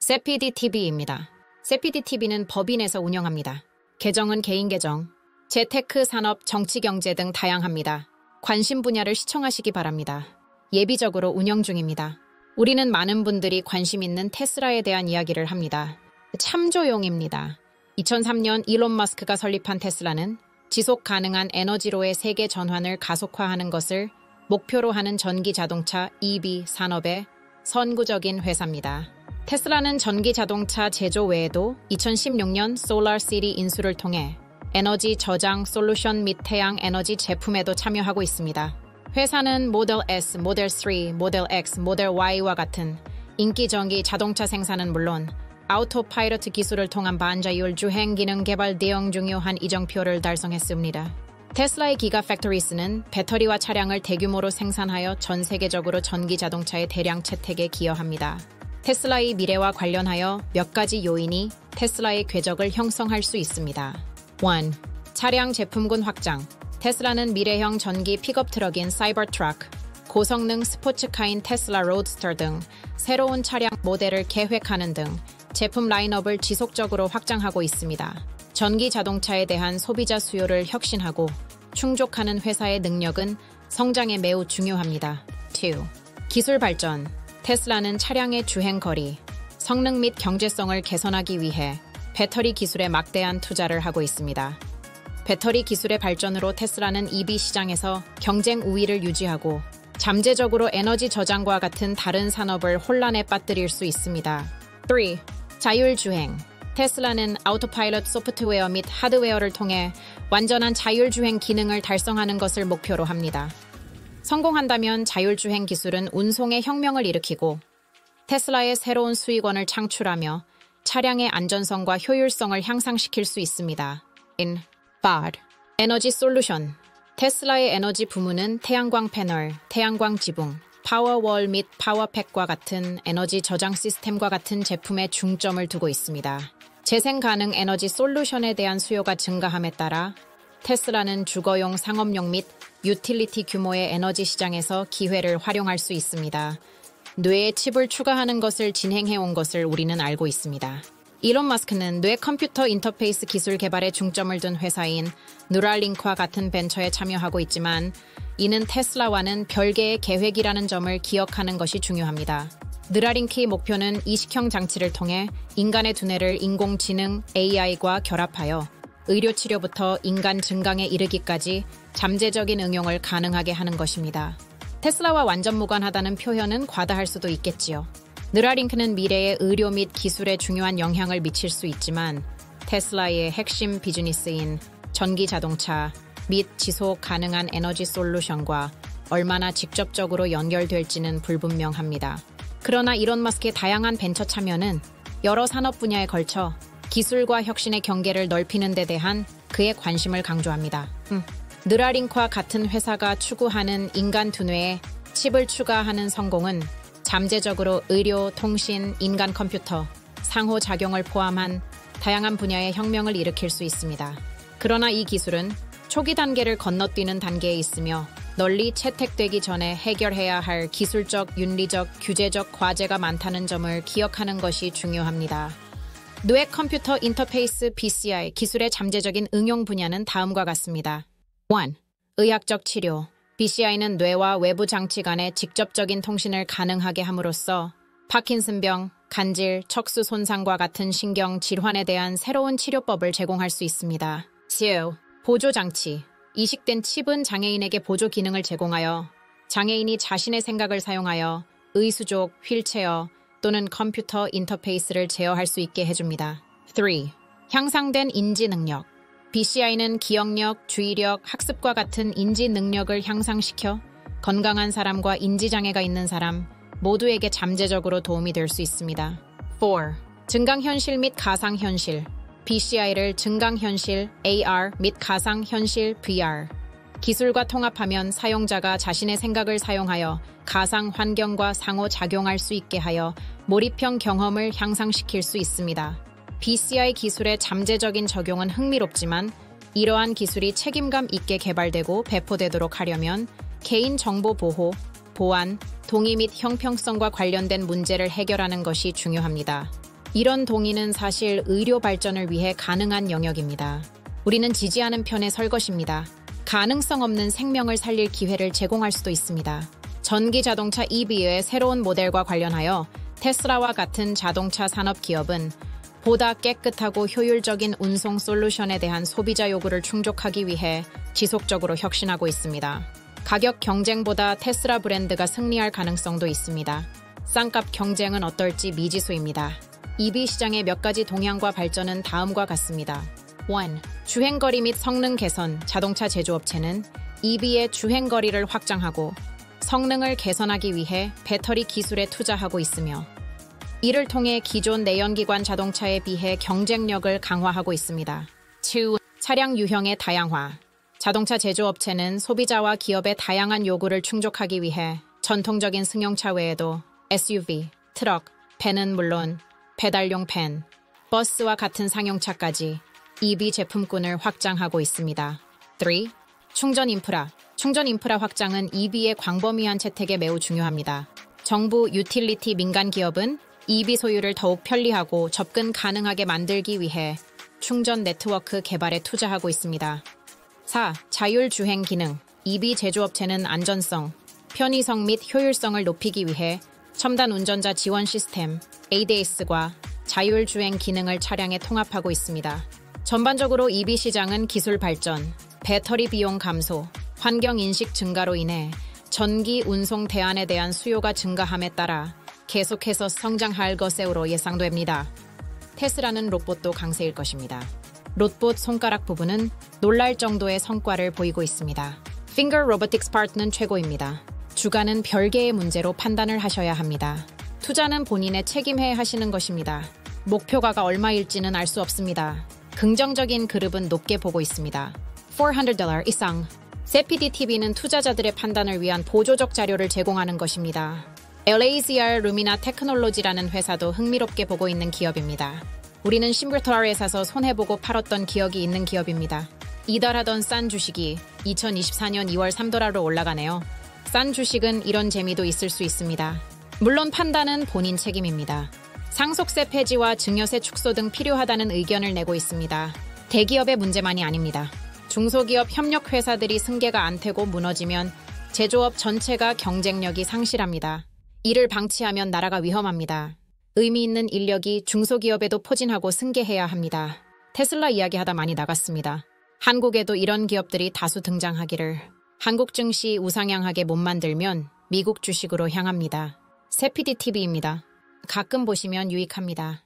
세피디TV입니다. 세피디TV는 법인에서 운영합니다. 계정은 개인 계정, 재테크, 산업, 정치, 경제 등 다양합니다. 관심 분야를 시청하시기 바랍니다. 예비적으로 운영 중입니다. 우리는 많은 분들이 관심 있는 테슬라에 대한 이야기를 합니다. 참조용입니다. 2003년 일론 머스크가 설립한 테슬라는 지속 가능한 에너지로의 세계 전환을 가속화하는 것을 목표로 하는 전기 자동차 EV 산업의 선구적인 회사입니다. 테슬라는 전기 자동차 제조 외에도 2016년 솔라시티 인수를 통해 에너지 저장 솔루션 및 태양 에너지 제품에도 참여하고 있습니다. 회사는 모델 S, 모델 3, 모델 X, 모델 Y와 같은 인기 전기 자동차 생산은 물론 아우토파일럿 기술을 통한 반자율 주행 기능 개발 대응 중요한 이정표를 달성했습니다. 테슬라의 기가팩토리스는 배터리와 차량을 대규모로 생산하여 전 세계적으로 전기 자동차의 대량 채택에 기여합니다. 테슬라의 미래와 관련하여 몇 가지 요인이 테슬라의 궤적을 형성할 수 있습니다. 1. 차량 제품군 확장. 테슬라는 미래형 전기 픽업 트럭인 사이버트럭, 고성능 스포츠카인 테슬라 로드스터 등 새로운 차량 모델을 계획하는 등 제품 라인업을 지속적으로 확장하고 있습니다. 전기 자동차에 대한 소비자 수요를 혁신하고 충족하는 회사의 능력은 성장에 매우 중요합니다. 2. 기술 발전. 테슬라는 차량의 주행 거리, 성능 및 경제성을 개선하기 위해 배터리 기술에 막대한 투자를 하고 있습니다. 배터리 기술의 발전으로 테슬라는 EV 시장에서 경쟁 우위를 유지하고 잠재적으로 에너지 저장과 같은 다른 산업을 혼란에 빠뜨릴 수 있습니다. 3. 자율주행. 테슬라는 아우토파일럿 소프트웨어 및 하드웨어를 통해 완전한 자율주행 기능을 달성하는 것을 목표로 합니다. 성공한다면 자율주행 기술은 운송의 혁명을 일으키고 테슬라의 새로운 수익원을 창출하며 차량의 안전성과 효율성을 향상시킬 수 있습니다. In BAR 에너지 솔루션. 테슬라의 에너지 부문은 태양광 패널, 태양광 지붕, 파워월 및 파워팩과 같은 에너지 저장 시스템과 같은 제품에 중점을 두고 있습니다. 재생 가능 에너지 솔루션에 대한 수요가 증가함에 따라 테슬라는 주거용, 상업용 및 유틸리티 규모의 에너지 시장에서 기회를 활용할 수 있습니다. 뇌에 칩을 추가하는 것을 진행해온 것을 우리는 알고 있습니다. 일론 머스크는 뇌 컴퓨터 인터페이스 기술 개발에 중점을 둔 회사인 뉴랄링크와 같은 벤처에 참여하고 있지만 이는 테슬라와는 별개의 계획이라는 점을 기억하는 것이 중요합니다. 뉴랄링크의 목표는 이식형 장치를 통해 인간의 두뇌를 인공지능 AI과 결합하여 의료치료부터 인간 증강에 이르기까지 잠재적인 응용을 가능하게 하는 것입니다. 테슬라와 완전 무관하다는 표현은 과다할 수도 있겠지요. 뉴랄링크는 미래의 의료 및 기술에 중요한 영향을 미칠 수 있지만 테슬라의 핵심 비즈니스인 전기 자동차 및 지속 가능한 에너지 솔루션과 얼마나 직접적으로 연결될지는 불분명합니다. 그러나 일론 머스크의 다양한 벤처 참여는 여러 산업 분야에 걸쳐 기술과 혁신의 경계를 넓히는 데 대한 그의 관심을 강조합니다. 뉴랄링크와 같은 회사가 추구하는 인간 두뇌에 칩을 추가하는 성공은 잠재적으로 의료, 통신, 인간 컴퓨터, 상호작용을 포함한 다양한 분야의 혁명을 일으킬 수 있습니다. 그러나 이 기술은 초기 단계를 건너뛰는 단계에 있으며 널리 채택되기 전에 해결해야 할 기술적, 윤리적, 규제적 과제가 많다는 점을 기억하는 것이 중요합니다. 뇌 컴퓨터 인터페이스 BCI 기술의 잠재적인 응용 분야는 다음과 같습니다. 1. 의학적 치료. BCI는 뇌와 외부 장치 간의 직접적인 통신을 가능하게 함으로써 파킨슨병, 간질, 척수 손상과 같은 신경 질환에 대한 새로운 치료법을 제공할 수 있습니다. 2. 보조 장치. 이식된 칩은 장애인에게 보조 기능을 제공하여 장애인이 자신의 생각을 사용하여 의수족, 휠체어 또는 컴퓨터 인터페이스를 제어할 수 있게 해줍니다. 3. 향상된 인지 능력. BCI는 기억력, 주의력, 학습과 같은 인지 능력을 향상시켜 건강한 사람과 인지장애가 있는 사람 모두에게 잠재적으로 도움이 될 수 있습니다. 4. 증강현실 및 가상현실. BCI를 증강현실, AR 및 가상현실, VR 기술과 통합하면 사용자가 자신의 생각을 사용하여 가상 환경과 상호작용할 수 있게 하여 몰입형 경험을 향상시킬 수 있습니다. BCI 기술의 잠재적인 적용은 흥미롭지만 이러한 기술이 책임감 있게 개발되고 배포되도록 하려면 개인정보 보호, 보안, 동의 및 형평성과 관련된 문제를 해결하는 것이 중요합니다. 이런 동의는 사실 의료 발전을 위해 가능한 영역입니다. 우리는 지지하는 편에 설 것입니다. 가능성 없는 생명을 살릴 기회를 제공할 수도 있습니다. 전기 자동차 EV의 새로운 모델과 관련하여 테슬라와 같은 자동차 산업 기업은 보다 깨끗하고 효율적인 운송 솔루션에 대한 소비자 요구를 충족하기 위해 지속적으로 혁신하고 있습니다. 가격 경쟁보다 테슬라 브랜드가 승리할 가능성도 있습니다. 쌍값 경쟁은 어떨지 미지수입니다. EV 시장의 몇 가지 동향과 발전은 다음과 같습니다. 1. 주행거리 및 성능 개선. 자동차 제조업체는 EV의 주행거리를 확장하고 성능을 개선하기 위해 배터리 기술에 투자하고 있으며 이를 통해 기존 내연기관 자동차에 비해 경쟁력을 강화하고 있습니다. 2. 차량 유형의 다양화. 자동차 제조업체는 소비자와 기업의 다양한 요구를 충족하기 위해 전통적인 승용차 외에도 SUV, 트럭, 밴은 물론 배달용 밴, 버스와 같은 상용차까지 EV 제품군을 확장하고 있습니다. 3. 충전 인프라. 충전 인프라 확장은 EV의 광범위한 채택에 매우 중요합니다. 정부, 유틸리티, 민간 기업은 EV 소유를 더욱 편리하고 접근 가능하게 만들기 위해 충전 네트워크 개발에 투자하고 있습니다. 4. 자율주행 기능. EV 제조업체는 안전성, 편의성 및 효율성을 높이기 위해 첨단 운전자 지원 시스템, ADAS과 자율주행 기능을 차량에 통합하고 있습니다. 전반적으로 EV 시장은 기술 발전, 배터리 비용 감소, 환경 인식 증가로 인해 전기 운송 대안에 대한 수요가 증가함에 따라 계속해서 성장할 것으로 예상됩니다. 테슬라는 로봇도 강세일 것입니다. 로봇 손가락 부분은 놀랄 정도의 성과를 보이고 있습니다. Finger Robotics Part는 최고입니다. 주가는 별개의 문제로 판단을 하셔야 합니다. 투자는 본인의 책임에 하시는 것입니다. 목표가가 얼마일지는 알 수 없습니다. 긍정적인 그룹은 높게 보고 있습니다. $400 이상. 세피디TV는 투자자들의 판단을 위한 보조적 자료를 제공하는 것입니다. LAZR 루미나 테크놀로지라는 회사도 흥미롭게 보고 있는 기업입니다. 우리는 심블터에 사서 손해보고 팔았던 기억이 있는 기업입니다. 이달하던 싼 주식이 2024년 2월 $3로 올라가네요. 싼 주식은 이런 재미도 있을 수 있습니다. 물론 판단은 본인 책임입니다. 상속세 폐지와 증여세 축소 등 필요하다는 의견을 내고 있습니다. 대기업의 문제만이 아닙니다. 중소기업 협력회사들이 승계가 안 되고 무너지면 제조업 전체가 경쟁력이 상실합니다. 이를 방치하면 나라가 위험합니다. 의미 있는 인력이 중소기업에도 포진하고 승계해야 합니다. 테슬라 이야기하다 많이 나갔습니다. 한국에도 이런 기업들이 다수 등장하기를. 한국 증시 우상향하게 못 만들면 미국 주식으로 향합니다. 세피디TV입니다. 가끔 보시면 유익합니다.